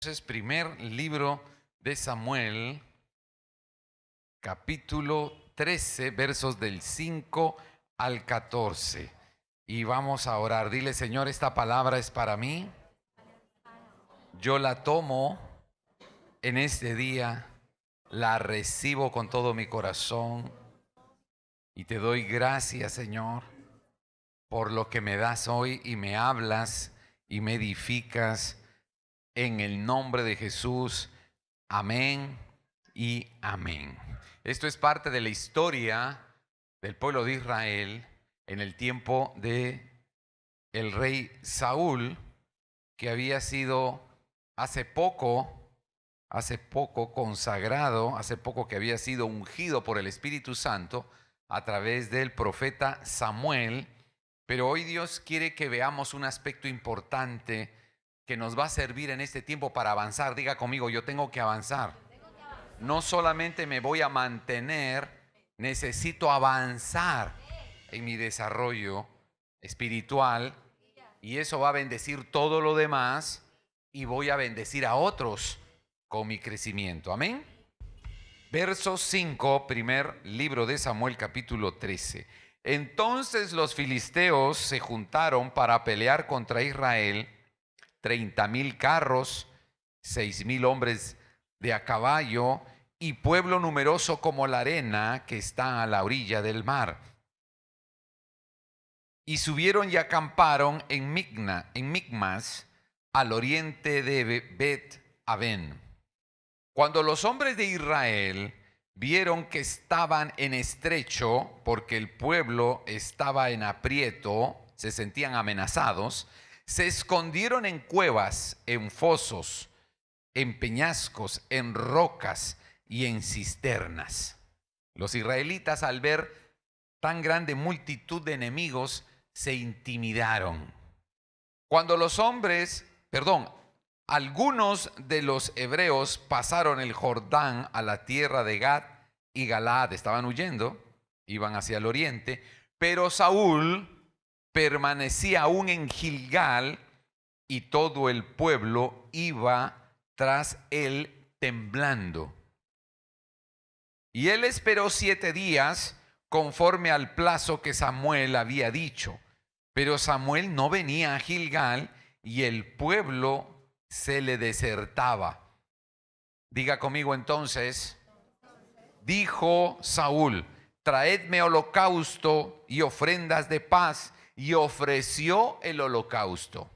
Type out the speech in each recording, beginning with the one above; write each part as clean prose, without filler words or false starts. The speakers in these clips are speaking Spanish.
Entonces, primer libro de Samuel, capítulo 13, versos del 5 al 14. Y vamos a orar. Dile, Señor, esta palabra es para mí. Yo la tomo en este día, la recibo con todo mi corazón. Y te doy gracias, Señor, por lo que me das hoy y me hablas y me edificas. En el nombre de Jesús, amén y amén. Esto es parte de la historia del pueblo de Israel en el tiempo de el rey Saúl, que había sido hace poco consagrado, hace poco que había sido ungido por el Espíritu Santo a través del profeta Samuel. Pero hoy Dios quiere que veamos un aspecto importante que nos va a servir en este tiempo para avanzar. Diga conmigo, yo tengo que avanzar. No solamente me voy a mantener, necesito avanzar en mi desarrollo espiritual, y eso va a bendecir todo lo demás y voy a bendecir a otros con mi crecimiento. Amén. Verso 5, primer libro de Samuel, capítulo 13. Entonces los filisteos se juntaron para pelear contra Israel, 30,000 carros, 6,000 hombres de a caballo y pueblo numeroso como la arena que está a la orilla del mar. Y subieron y acamparon en Micmas, al oriente de Bet-Aven. Cuando los hombres de Israel vieron que estaban en estrecho, porque el pueblo estaba en aprieto, se sentían amenazados, se escondieron en cuevas, en fosos, en peñascos, en rocas y en cisternas. Los israelitas, al ver tan grande multitud de enemigos, se intimidaron. Cuando algunos de los hebreos pasaron el Jordán a la tierra de Gad y Galaad, estaban huyendo, iban hacia el oriente, pero Saúl permanecía aún en Gilgal y todo el pueblo iba tras él temblando. Y él esperó 7 días conforme al plazo que Samuel había dicho. Pero Samuel no venía a Gilgal y el pueblo se le desertaba. Diga conmigo entonces, dijo Saúl, traedme holocausto y ofrendas de paz. Y ofreció el holocausto.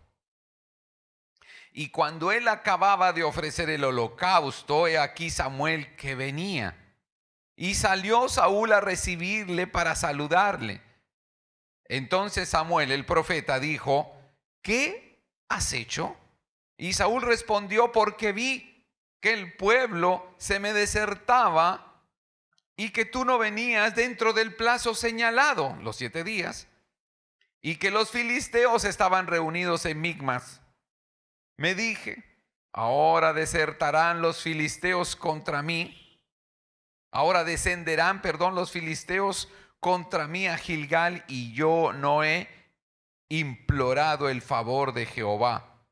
Y cuando él acababa de ofrecer el holocausto, he aquí Samuel que venía. Y salió Saúl a recibirle para saludarle. Entonces Samuel, el profeta, dijo, ¿qué has hecho? Y Saúl respondió, porque vi que el pueblo se me desertaba y que tú no venías dentro del plazo señalado, los 7 días, y que los filisteos estaban reunidos en Micmas. Me dije, ahora desertarán los filisteos contra mí. Ahora descenderán, los filisteos contra mí a Gilgal, y yo no he implorado el favor de Jehová.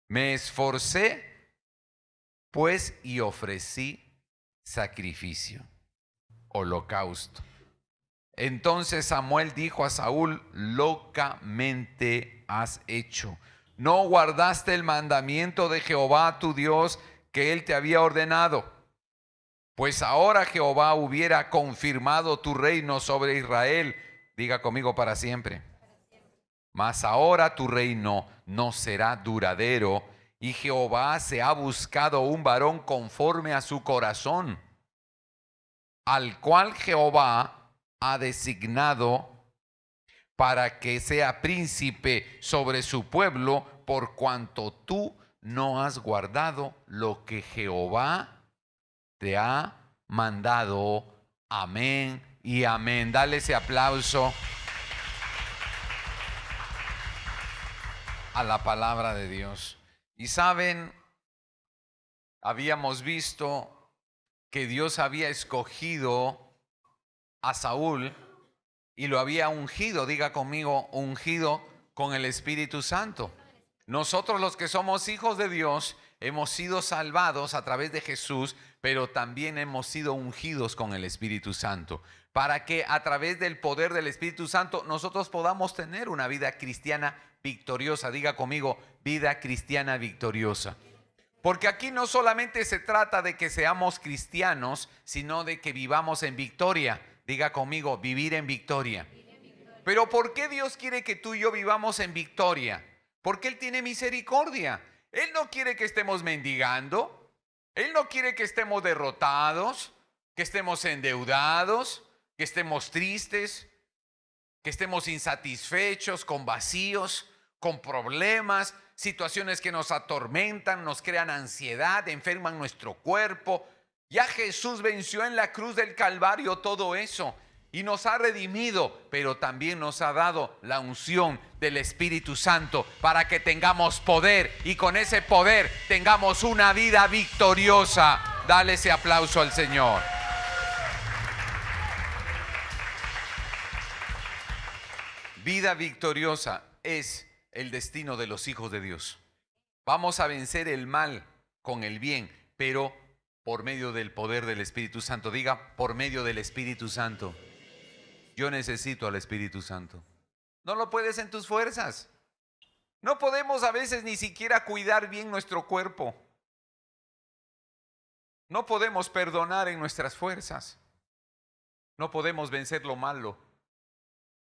Me esforcé, pues, y ofrecí sacrificio, holocausto. Entonces Samuel dijo a Saúl, locamente has hecho. No guardaste el mandamiento de Jehová tu Dios que él te había ordenado. Pues ahora Jehová hubiera confirmado tu reino sobre Israel. Diga conmigo, para siempre. Mas ahora tu reino no será duradero, y Jehová se ha buscado un varón conforme a su corazón, al cual Jehová ha designado para que sea príncipe sobre su pueblo, por cuanto tú no has guardado lo que Jehová te ha mandado. Amén y amén. Dale ese aplauso a la palabra de Dios. Y saben, habíamos visto que Dios había escogido a Saúl y lo había ungido, diga conmigo, ungido con el Espíritu Santo. Nosotros los que somos hijos de Dios hemos sido salvados a través de Jesús, pero también hemos sido ungidos con el Espíritu Santo, para que a través del poder del Espíritu Santo nosotros podamos tener una vida cristiana victoriosa. Diga conmigo, vida cristiana victoriosa. Porque aquí no solamente se trata de que seamos cristianos, sino de que vivamos en victoria. Diga conmigo, vivir en victoria. Pero ¿por qué Dios quiere que tú y yo vivamos en victoria? Porque Él tiene misericordia. Él no quiere que estemos mendigando. Él no quiere que estemos derrotados, que estemos endeudados, que estemos tristes, que estemos insatisfechos, con vacíos, con problemas, situaciones que nos atormentan, nos crean ansiedad, enferman nuestro cuerpo. Ya Jesús venció en la cruz del Calvario todo eso y nos ha redimido, pero también nos ha dado la unción del Espíritu Santo para que tengamos poder y con ese poder tengamos una vida victoriosa. Dale ese aplauso al Señor. Vida victoriosa es el destino de los hijos de Dios. Vamos a vencer el mal con el bien, pero por medio del poder del Espíritu Santo. Diga, por medio del Espíritu Santo. Yo necesito al Espíritu Santo. No lo puedes en tus fuerzas. No podemos a veces ni siquiera cuidar bien nuestro cuerpo. No podemos perdonar en nuestras fuerzas. No podemos vencer lo malo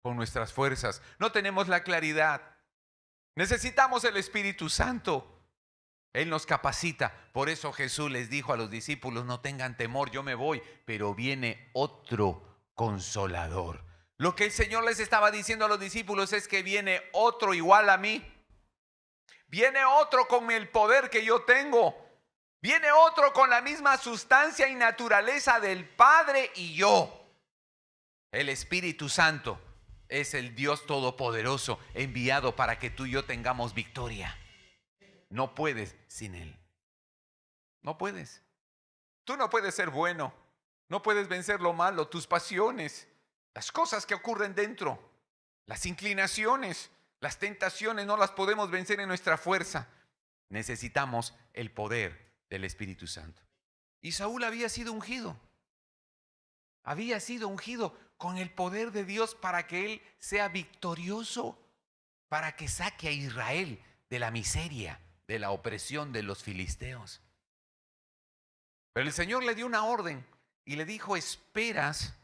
con nuestras fuerzas. No tenemos la claridad. Necesitamos el Espíritu Santo. Él nos capacita. Por eso Jesús les dijo a los discípulos, no tengan temor, yo me voy, pero viene otro consolador. Lo que el Señor les estaba diciendo a los discípulos es que viene otro igual a mí. Viene otro con el poder que yo tengo. Viene otro con la misma sustancia y naturaleza del Padre y yo. El Espíritu Santo es el Dios Todopoderoso enviado para que tú y yo tengamos victoria. No puedes sin Él. No puedes. Tú no puedes ser bueno. No puedes vencer lo malo, tus pasiones, las cosas que ocurren dentro, las inclinaciones, las tentaciones, no las podemos vencer en nuestra fuerza. Necesitamos el poder del Espíritu Santo. Y Saúl había sido ungido. Había sido ungido con el poder de Dios para que él sea victorioso, para que saque a Israel de la miseria, de la opresión de los filisteos. Pero el Señor le dio una orden y le dijo, esperas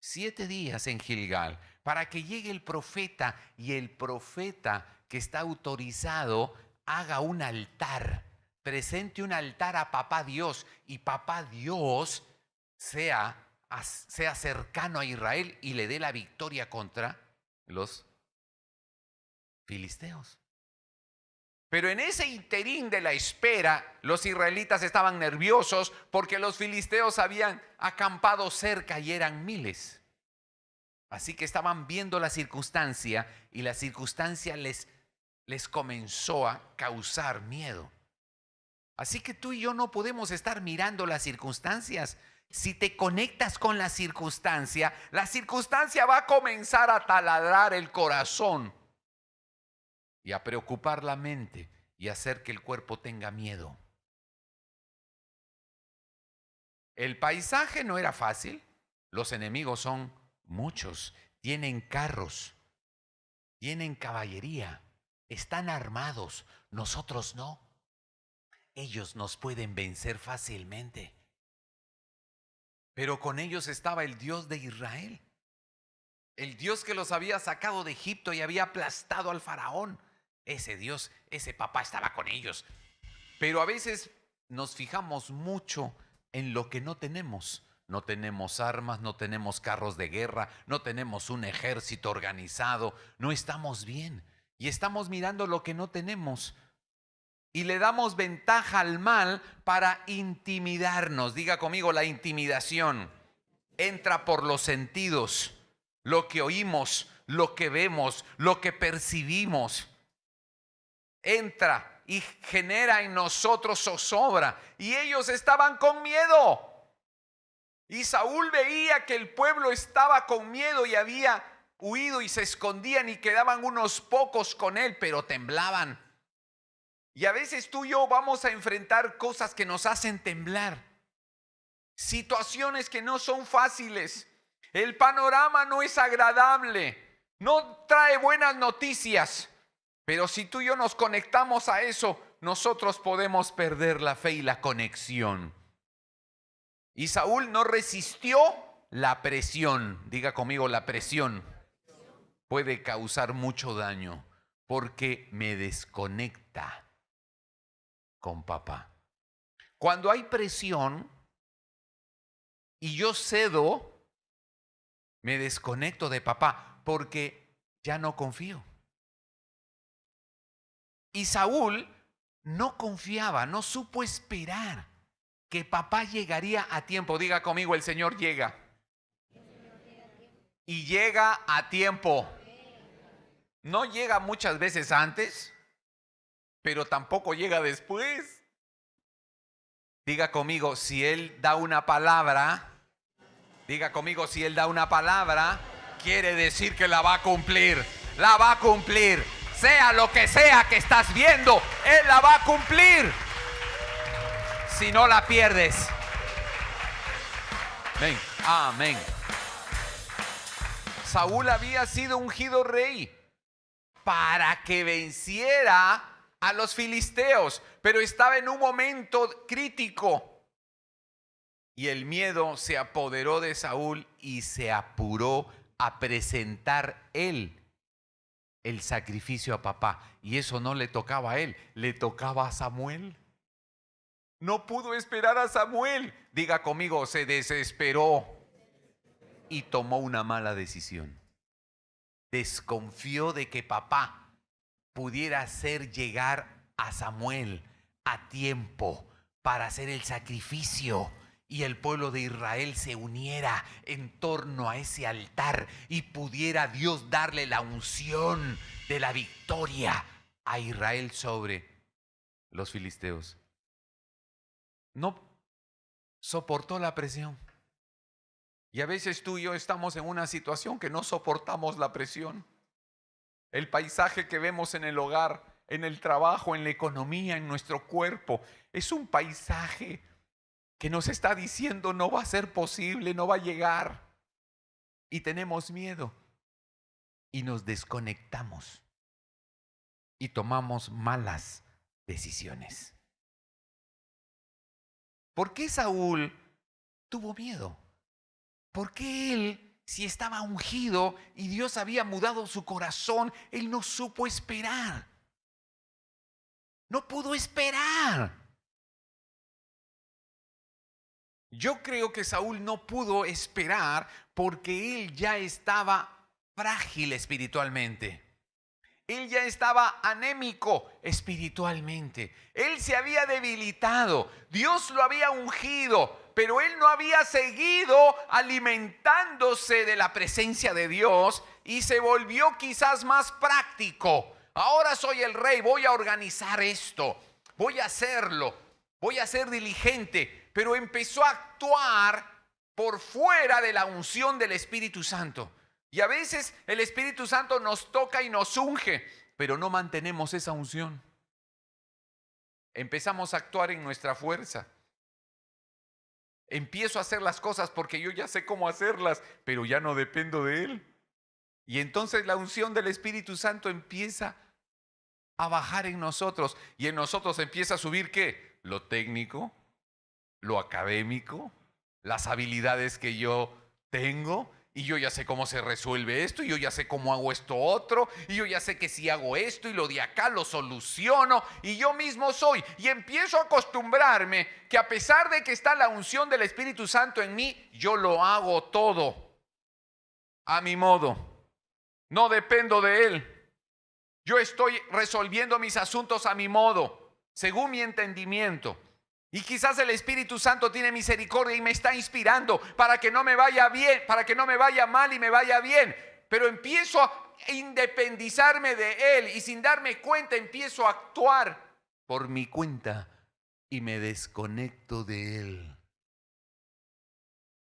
7 días en Gilgal para que llegue el profeta y el profeta que está autorizado haga un altar, presente un altar a Papá Dios y Papá Dios sea cercano a Israel y le dé la victoria contra los filisteos. Pero en ese interín de la espera, los israelitas estaban nerviosos porque los filisteos habían acampado cerca y eran miles. Así que estaban viendo la circunstancia y la circunstancia les comenzó a causar miedo. Así que tú y yo no podemos estar mirando las circunstancias. Si te conectas con la circunstancia va a comenzar a taladrar el corazón y a preocupar la mente y hacer que el cuerpo tenga miedo. El paisaje no era fácil. Los enemigos son muchos. Tienen carros, tienen caballería, están armados. Nosotros no. Ellos nos pueden vencer fácilmente. Pero con ellos estaba el Dios de Israel. El Dios que los había sacado de Egipto y había aplastado al faraón. Ese Dios, ese papá estaba con ellos. Pero a veces nos fijamos mucho en lo que no tenemos. No tenemos armas, no tenemos carros de guerra, no tenemos un ejército organizado. No estamos bien. Y estamos mirando lo que no tenemos. Y le damos ventaja al mal para intimidarnos. Diga conmigo, la intimidación entra por los sentidos. Lo que oímos, lo que vemos, lo que percibimos. Entra y genera en nosotros zozobra. Y ellos estaban con miedo. Y Saúl veía que el pueblo estaba con miedo y había huido y se escondían y quedaban unos pocos con él, pero temblaban. Y a veces tú y yo vamos a enfrentar cosas que nos hacen temblar. Situaciones que no son fáciles. El panorama no es agradable. No trae buenas noticias. Pero si tú y yo nos conectamos a eso, nosotros podemos perder la fe y la conexión. Y Saúl no resistió la presión. Diga conmigo, la presión puede causar mucho daño porque me desconecta con papá. Cuando hay presión y yo cedo, me desconecto de papá porque ya no confío. Y Saúl no confiaba, no supo esperar que papá llegaría a tiempo. Diga conmigo, el Señor llega. Y llega a tiempo. No llega muchas veces antes, pero tampoco llega después. Diga conmigo, si Él da una palabra, diga conmigo, si Él da una palabra, quiere decir que la va a cumplir. La va a cumplir. Sea lo que sea que estás viendo, Él la va a cumplir. Si no la pierdes. Amén. Amén. Saúl había sido ungido rey para que venciera a los filisteos, pero estaba en un momento crítico y el miedo se apoderó de Saúl y se apuró a presentar él el sacrificio a papá, y eso no le tocaba a él, le tocaba a Samuel. No pudo esperar a Samuel. Diga conmigo, se desesperó y tomó una mala decisión. Desconfió de que papá pudiera hacer llegar a Samuel a tiempo para hacer el sacrificio y el pueblo de Israel se uniera en torno a ese altar y pudiera Dios darle la unción de la victoria a Israel sobre los filisteos. No soportó la presión. Y a veces tú y yo estamos en una situación que no soportamos la presión. El paisaje que vemos en el hogar, en el trabajo, en la economía, en nuestro cuerpo, es un paisaje que nos está diciendo no va a ser posible, no va a llegar. Y tenemos miedo. Y nos desconectamos. Y tomamos malas decisiones. ¿Por qué Saúl tuvo miedo? ¿Por qué él, si estaba ungido y Dios había mudado su corazón, él no supo esperar? No pudo esperar. Yo creo que Saúl no pudo esperar porque él ya estaba frágil espiritualmente. Él ya estaba anémico espiritualmente. Él se había debilitado. Dios lo había ungido, pero él no había seguido alimentándose de la presencia de Dios y se volvió quizás más práctico. Ahora soy el rey, voy a organizar esto, voy a hacerlo, voy a ser diligente, pero empezó a actuar por fuera de la unción del Espíritu Santo. Y a veces el Espíritu Santo nos toca y nos unge, pero no mantenemos esa unción. Empezamos a actuar en nuestra fuerza. Empiezo a hacer las cosas porque yo ya sé cómo hacerlas, pero ya no dependo de Él. Y entonces la unción del Espíritu Santo empieza a bajar en nosotros. Y en nosotros empieza a subir ¿qué? Lo técnico, lo académico, las habilidades que yo tengo. Y yo ya sé cómo se resuelve esto, y yo ya sé cómo hago esto otro, y yo ya sé que si hago esto y lo de acá lo soluciono, y yo mismo soy. Y empiezo a acostumbrarme que a pesar de que está la unción del Espíritu Santo en mí, yo lo hago todo a mi modo. No dependo de Él. Yo estoy resolviendo mis asuntos a mi modo, según mi entendimiento. Y quizás el Espíritu Santo tiene misericordia y me está inspirando para que no me vaya bien, para que no me vaya mal y me vaya bien. Pero empiezo a independizarme de Él y sin darme cuenta empiezo a actuar por mi cuenta y me desconecto de Él.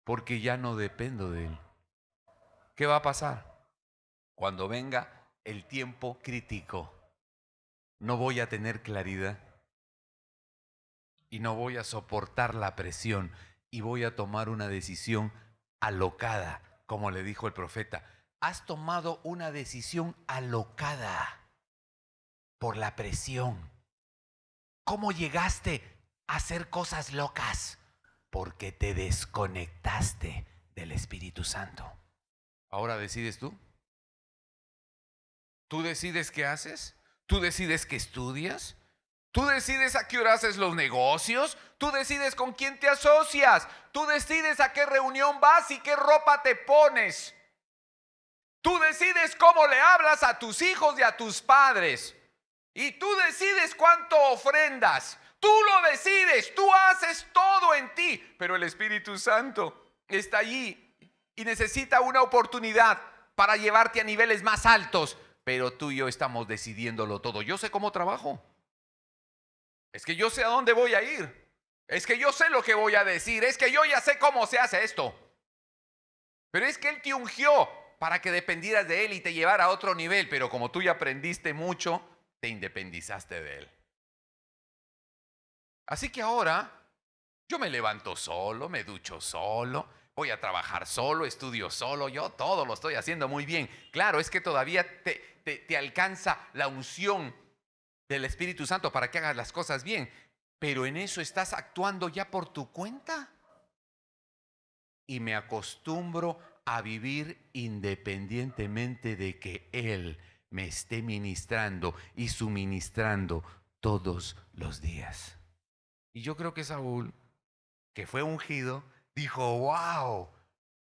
Porque ya no dependo de Él. ¿Qué va a pasar? Cuando venga el tiempo crítico, no voy a tener claridad y no voy a soportar la presión y voy a tomar una decisión alocada, como le dijo el profeta. Has tomado una decisión alocada por la presión. ¿Cómo llegaste a hacer cosas locas? Porque te desconectaste del Espíritu Santo. Ahora decides tú. ¿Tú decides qué haces? ¿Tú decides qué estudias? ¿Tú decides a qué hora haces los negocios? ¿Tú decides con quién te asocias? ¿Tú decides a qué reunión vas y qué ropa te pones? ¿Tú decides cómo le hablas a tus hijos y a tus padres? Y tú decides cuánto ofrendas. Tú lo decides, tú haces todo en ti. Pero el Espíritu Santo está allí y necesita una oportunidad para llevarte a niveles más altos. Pero tú y yo estamos decidiéndolo todo. Yo sé cómo trabajo. Es que yo sé a dónde voy a ir. Es que yo sé lo que voy a decir. Es que yo ya sé cómo se hace esto. Pero es que Él te ungió para que dependieras de Él y te llevara a otro nivel. Pero como tú ya aprendiste mucho, te independizaste de Él. Así que ahora yo me levanto solo, me ducho solo, voy a trabajar solo, estudio solo. Yo todo lo estoy haciendo muy bien. Claro, es que todavía te alcanza la unción del Espíritu Santo para que hagas las cosas bien, pero en eso estás actuando ya por tu cuenta. Y me acostumbro a vivir independientemente de que Él me esté ministrando y suministrando todos los días. Y yo creo que Saúl, que fue ungido, dijo: wow,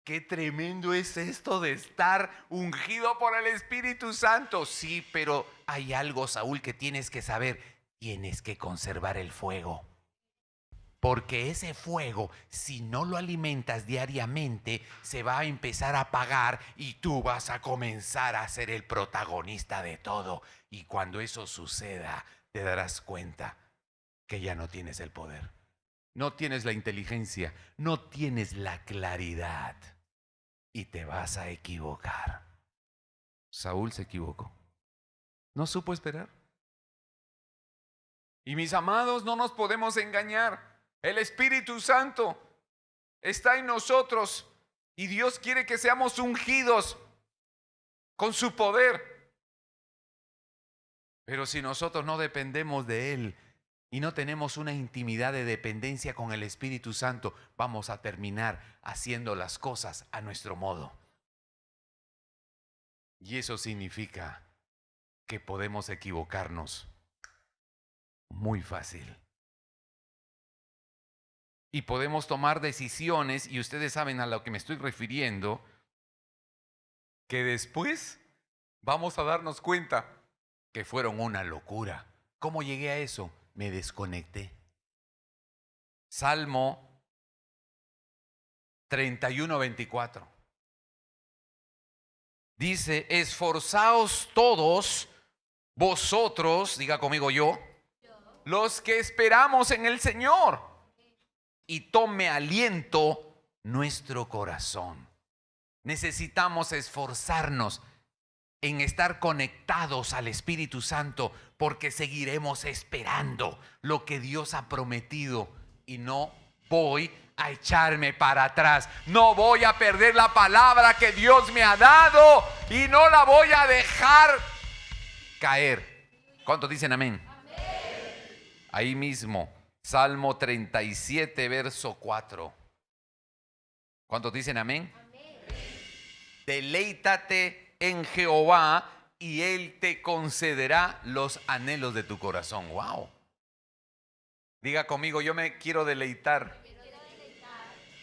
qué tremendo es esto de estar ungido por el Espíritu Santo. Sí, pero hay algo, Saúl, que tienes que saber. Tienes que conservar el fuego. Porque ese fuego, si no lo alimentas diariamente, se va a empezar a apagar y tú vas a comenzar a ser el protagonista de todo. Y cuando eso suceda, te darás cuenta que ya no tienes el poder, no tienes la inteligencia, no tienes la claridad. Y te vas a equivocar. Saúl se equivocó. No supo esperar. Y mis amados, no nos podemos engañar. El Espíritu Santo está en nosotros y Dios quiere que seamos ungidos con su poder. Pero si nosotros no dependemos de Él y no tenemos una intimidad de dependencia con el Espíritu Santo, vamos a terminar haciendo las cosas a nuestro modo. Y eso significa que podemos equivocarnos muy fácil. Y podemos tomar decisiones, y ustedes saben a lo que me estoy refiriendo, que después vamos a darnos cuenta que fueron una locura. ¿Cómo llegué a eso? Me desconecté. Salmo 31:24. Dice: esforzaos todos vosotros, diga conmigo yo, los que esperamos en el Señor, y tome aliento nuestro corazón. Necesitamos esforzarnos en estar conectados al Espíritu Santo, porque seguiremos esperando lo que Dios ha prometido. Y no voy a echarme para atrás. No voy a perder la palabra que Dios me ha dado y no la voy a dejar caer. ¿Cuántos dicen amén? Amén. Ahí mismo, Salmo 37, verso 4. ¿Cuántos dicen amén? Amén. Deleítate en Jehová y Él te concederá los anhelos de tu corazón. Wow. Diga conmigo: yo me quiero deleitar.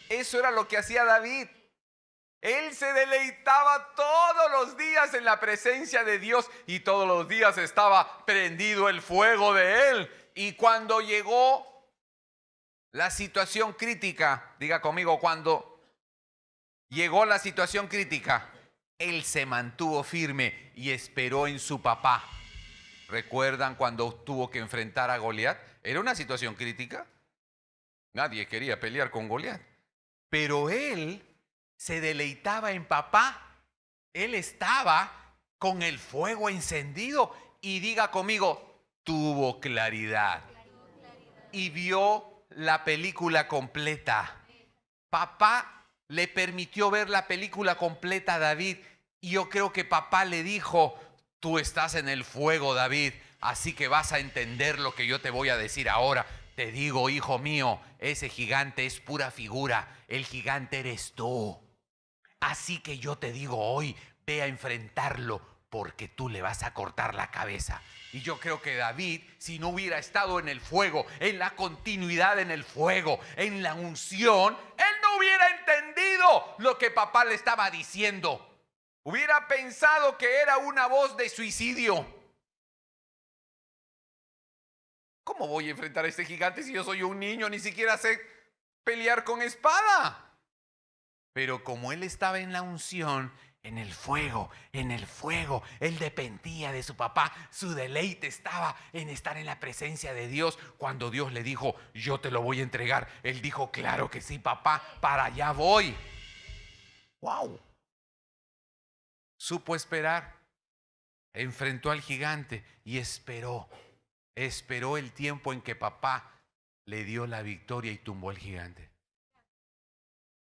Eso era lo que hacía David. Él se deleitaba todos los días en la presencia de Dios y todos los días estaba prendido el fuego de Él. Y cuando llegó la situación crítica, diga conmigo, cuando llegó la situación crítica, Él se mantuvo firme y esperó en su papá. ¿Recuerdan cuando tuvo que enfrentar a Goliat? Era una situación crítica. Nadie quería pelear con Goliat. Pero él se deleitaba en papá. Él estaba con el fuego encendido. Y diga conmigo: tuvo claridad y vio la película completa. Papá le permitió ver la película completa a David y yo creo que papá le dijo: tú estás en el fuego, David, así que vas a entender lo que yo te voy a decir ahora. Te digo, hijo mío, ese gigante es pura figura, el gigante eres tú. Así que yo te digo hoy, ve a enfrentarlo porque tú le vas a cortar la cabeza. Y yo creo que David, si no hubiera estado en el fuego, en la continuidad en el fuego, en la unción, él no hubiera entendido lo que papá le estaba diciendo. Hubiera pensado que era una voz de suicidio. ¿Cómo voy a enfrentar a este gigante si yo soy un niño? Ni siquiera sé pelear con espada. Pero como él estaba en la unción, en el fuego, él dependía de su papá. Su deleite estaba en estar en la presencia de Dios. Cuando Dios le dijo: yo te lo voy a entregar, él dijo: claro que sí, papá, para allá voy. ¡Wow! Supo esperar, enfrentó al gigante y esperó el tiempo en que papá le dio la victoria y tumbó al gigante.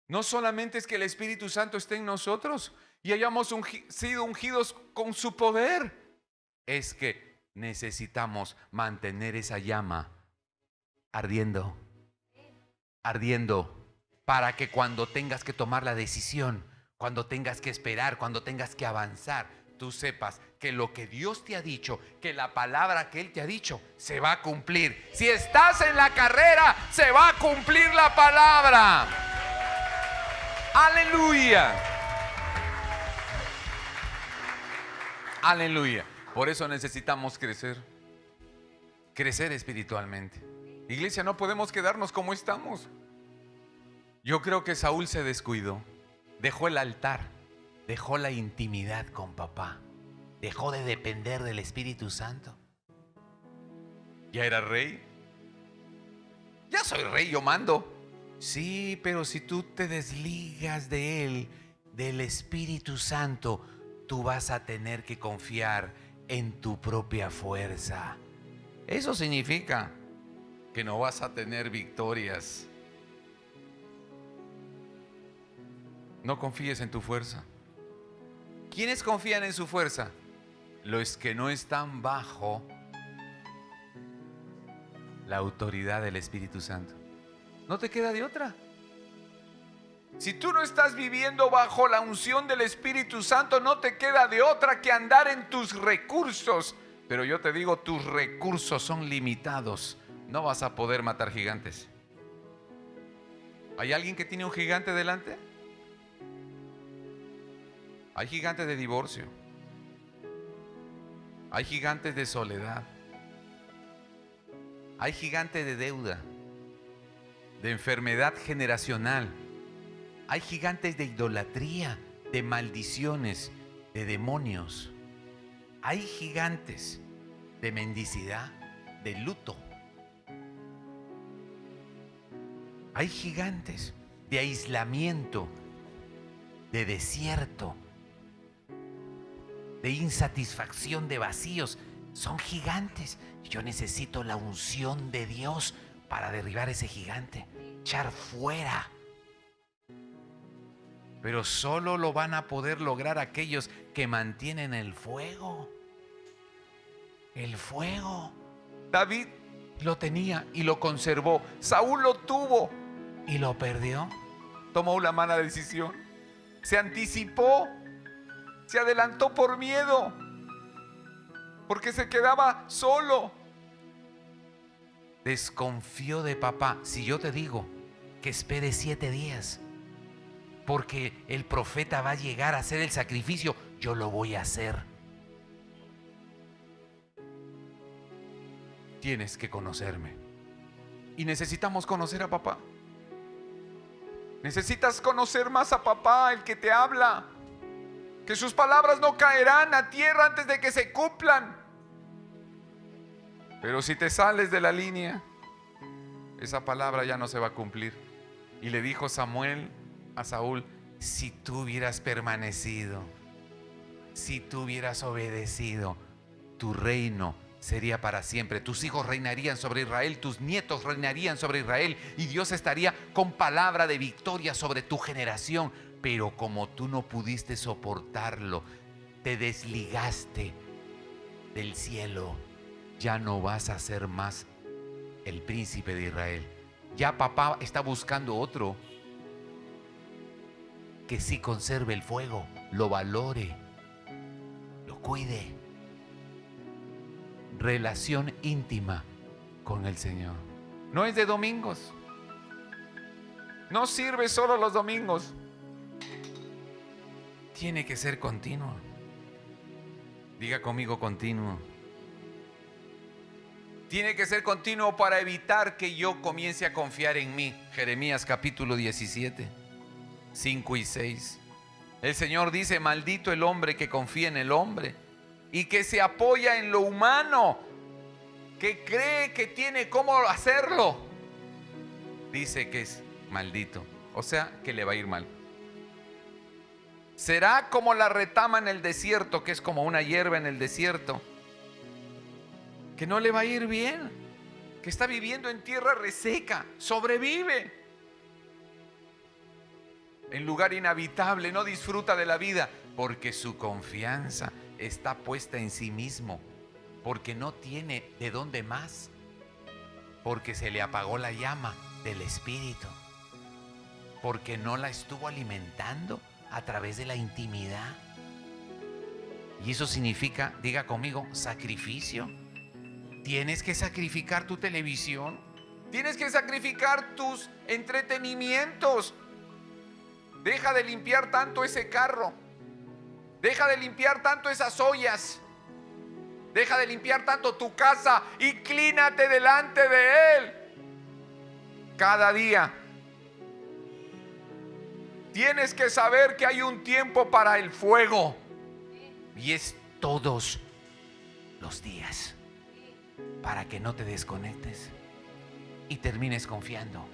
No solamente es que el Espíritu Santo esté en nosotros y hayamos sido ungidos con su poder, es que necesitamos mantener esa llama ardiendo, para que cuando tengas que tomar la decisión, cuando tengas que esperar, cuando tengas que avanzar, tú sepas que lo que Dios te ha dicho, que la palabra que Él te ha dicho, se va a cumplir. Si estás en la carrera, se va a cumplir la palabra. Aleluya. Aleluya. Por eso necesitamos crecer espiritualmente. Iglesia, no podemos quedarnos como estamos. Yo creo que Saúl se descuidó, dejó el altar, dejó la intimidad con papá, dejó de depender del Espíritu Santo. Ya era rey. Ya soy rey, yo mando. Sí, pero si tú te desligas de él, del Espíritu Santo, tú vas a tener que confiar en tu propia fuerza. Eso significa que no vas a tener victorias. No confíes en tu fuerza. ¿Quiénes confían en su fuerza? Los que no están bajo la autoridad del Espíritu Santo. No te queda de otra. Si tú no estás viviendo bajo la unción del Espíritu Santo, no te queda de otra que andar en tus recursos. Pero yo te digo, tus recursos son limitados. No vas a poder matar gigantes. ¿Hay alguien que tiene un gigante delante? Hay gigantes de divorcio. Hay gigantes de soledad. Hay gigantes de deuda, de enfermedad generacional. Hay gigantes de idolatría, de maldiciones, de demonios. Hay gigantes de mendicidad, de luto. Hay gigantes de aislamiento, de desierto, de insatisfacción, de vacíos. Son gigantes. Yo necesito la unción de Dios para derribar ese gigante, echar fuera. Pero solo lo van a poder lograr aquellos que mantienen el fuego. El fuego. David lo tenía y lo conservó. Saúl lo tuvo y lo perdió. Tomó una mala decisión. Se anticipó. Se adelantó por miedo. Porque se quedaba solo. Desconfió de papá. Si yo te digo que espere 7 días, porque el profeta va a llegar a hacer el sacrificio, yo lo voy a hacer. Tienes que conocerme. Y necesitamos conocer a papá. Necesitas conocer más a papá, el que te habla. Que sus palabras no caerán a tierra antes de que se cumplan. Pero si te sales de la línea, esa palabra ya no se va a cumplir. Y le dijo Samuel a Saúl: si tú hubieras permanecido, si tú hubieras obedecido, tu reino sería para siempre. Tus hijos reinarían sobre Israel, tus nietos reinarían sobre Israel, y Dios estaría con palabra de victoria sobre tu generación. Pero como tú no pudiste soportarlo, te desligaste del cielo, ya no vas a ser más el príncipe de Israel. Ya papá está buscando otro que sí conserve el fuego, lo valore, lo cuide. Relación íntima con el Señor. No es de domingos. No sirve solo los domingos. Tiene que ser continuo. Diga conmigo, continuo. Tiene que ser continuo para evitar que yo comience a confiar en mí. Jeremías capítulo 17, 5 y 6. El Señor dice: maldito el hombre que confía en el hombre y que se apoya en lo humano, que cree que tiene cómo hacerlo. Dice que es maldito, o sea, que le va a ir mal. Será como la retama en el desierto, que es como una hierba en el desierto, que no le va a ir bien, que está viviendo en tierra reseca, sobrevive en lugar inhabitable, no disfruta de la vida, porque su confianza está puesta en sí mismo, porque no tiene de dónde más, porque se le apagó la llama del Espíritu, porque no la estuvo alimentando a través de la intimidad. Y eso significa, diga conmigo, sacrificio. Tienes que sacrificar tu televisión, tienes que sacrificar tus entretenimientos. Deja de limpiar tanto ese carro, deja de limpiar tanto esas ollas, deja de limpiar tanto tu casa, inclínate delante de Él cada día. Tienes que saber que hay un tiempo para el fuego, y es todos los días, para que no te desconectes y termines confiando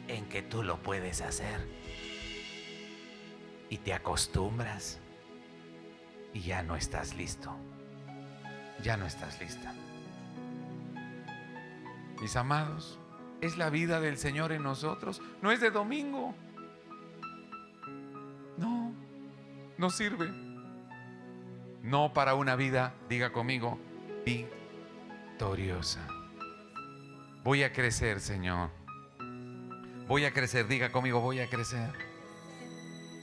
en que tú lo puedes hacer. Y te acostumbras y ya no estás listo. Ya no estás lista. Mis amados, es la vida del Señor en nosotros. No es de domingo. No, no sirve. No para una vida, diga conmigo, victoriosa. Voy a crecer, Señor. Voy a crecer, diga conmigo, voy a crecer.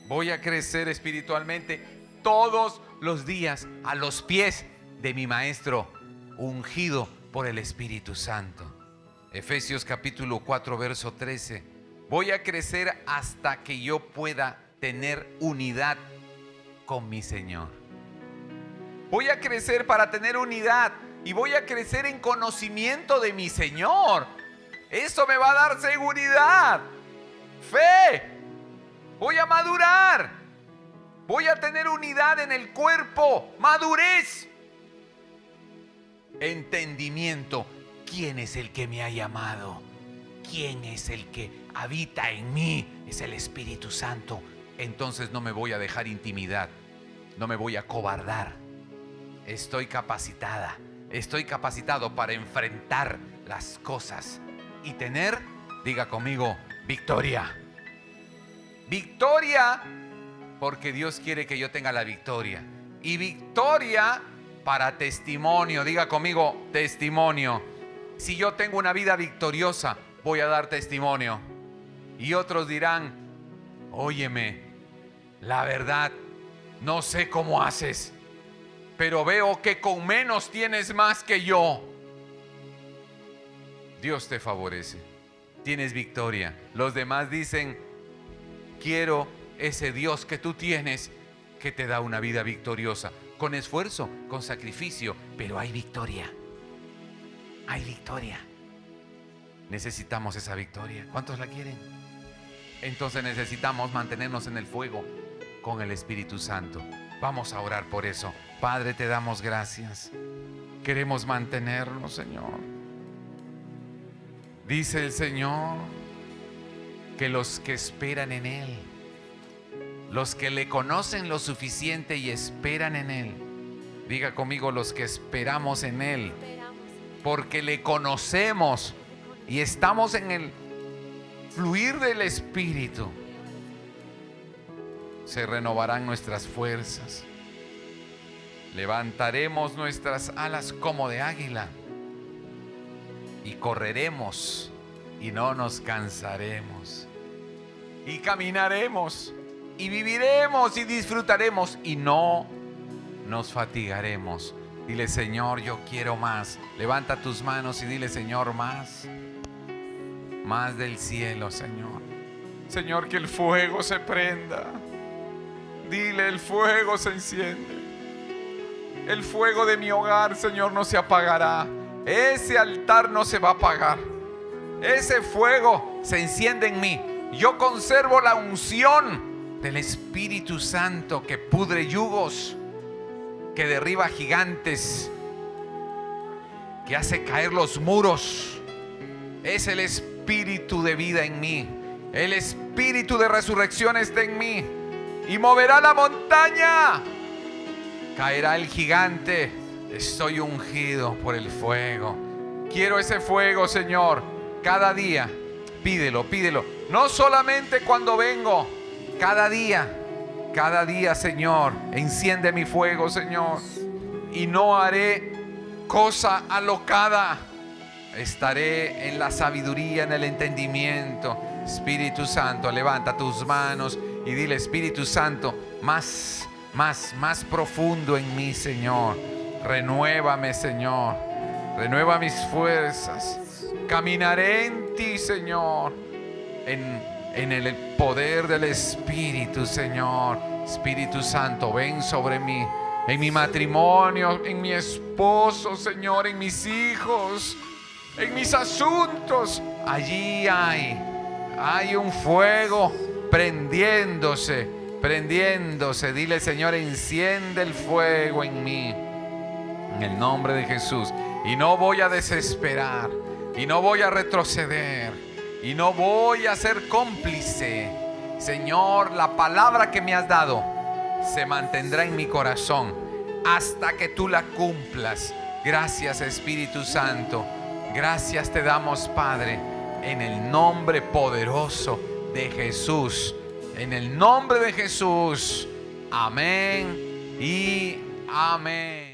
Voy a crecer espiritualmente todos los días a los pies de mi Maestro, ungido por el Espíritu Santo. Efesios capítulo 4, verso 13. Voy a crecer hasta que yo pueda tener unidad con mi Señor. Voy a crecer para tener unidad y voy a crecer en conocimiento de mi Señor. Eso me va a dar seguridad, fe. Voy a madurar. Voy a tener unidad en el cuerpo, madurez, entendimiento. ¿Quién es el que me ha llamado? ¿Quién es el que habita en mí? Es el Espíritu Santo. Entonces no me voy a dejar intimidar, no me voy a cobardar. Estoy capacitada, estoy capacitado para enfrentar las cosas y tener, diga conmigo, victoria. Victoria, porque Dios quiere que yo tenga la victoria. Y victoria para testimonio. Diga conmigo, testimonio. Si yo tengo una vida victoriosa, voy a dar testimonio. Y otros dirán: óyeme, la verdad, no sé cómo haces, pero veo que con menos tienes más que yo. Dios te favorece. Tienes victoria. Los demás dicen: quiero ese Dios que tú tienes, que te da una vida victoriosa, con esfuerzo, con sacrificio, pero hay victoria. Hay victoria. Necesitamos esa victoria. ¿Cuántos la quieren? Entonces necesitamos mantenernos en el fuego con el Espíritu Santo. Vamos a orar por eso. Padre, te damos gracias. Queremos mantenernos, Señor. Dice el Señor que los que esperan en Él, los que le conocen lo suficiente y esperan en Él, diga conmigo, los que esperamos en Él, porque le conocemos y estamos en el fluir del Espíritu, se renovarán nuestras fuerzas. Levantaremos nuestras alas como de águila y correremos y no nos cansaremos. Y caminaremos y viviremos y disfrutaremos y no nos fatigaremos. Dile: Señor, yo quiero más. Levanta tus manos y dile: Señor, más. Más del cielo, Señor. Señor, que el fuego se prenda. Dile: el fuego se enciende. El fuego de mi hogar, Señor, no se apagará. Ese altar no se va a apagar. Ese fuego se enciende en mí. Yo conservo la unción del Espíritu Santo que pudre yugos, que derriba gigantes, que hace caer los muros. Es el Espíritu de vida en mí. El Espíritu de resurrección está en mí y moverá la montaña. Caerá el gigante. Estoy ungido por el fuego. Quiero ese fuego, Señor. Cada día, pídelo, pídelo. No solamente cuando vengo, cada día, Señor. Enciende mi fuego, Señor. Y no haré cosa alocada. Estaré en la sabiduría, en el entendimiento. Espíritu Santo, levanta tus manos y dile: Espíritu Santo, más profundo en mí, Señor. Renuévame, Señor. Renueva mis fuerzas. Caminaré en ti, Señor. En el poder del Espíritu, Señor. Espíritu Santo, ven sobre mí. En mi matrimonio, en mi esposo, Señor, en mis hijos, en mis asuntos. Allí hay un fuego prendiéndose. Dile: Señor, enciende el fuego en mí, en el nombre de Jesús. Y no voy a desesperar, y no voy a retroceder, y no voy a ser cómplice. Señor, la palabra que me has dado se mantendrá en mi corazón hasta que tú la cumplas. Gracias, Espíritu Santo. Gracias te damos, Padre, en el nombre poderoso de Jesús. En el nombre de Jesús. Amén y amén.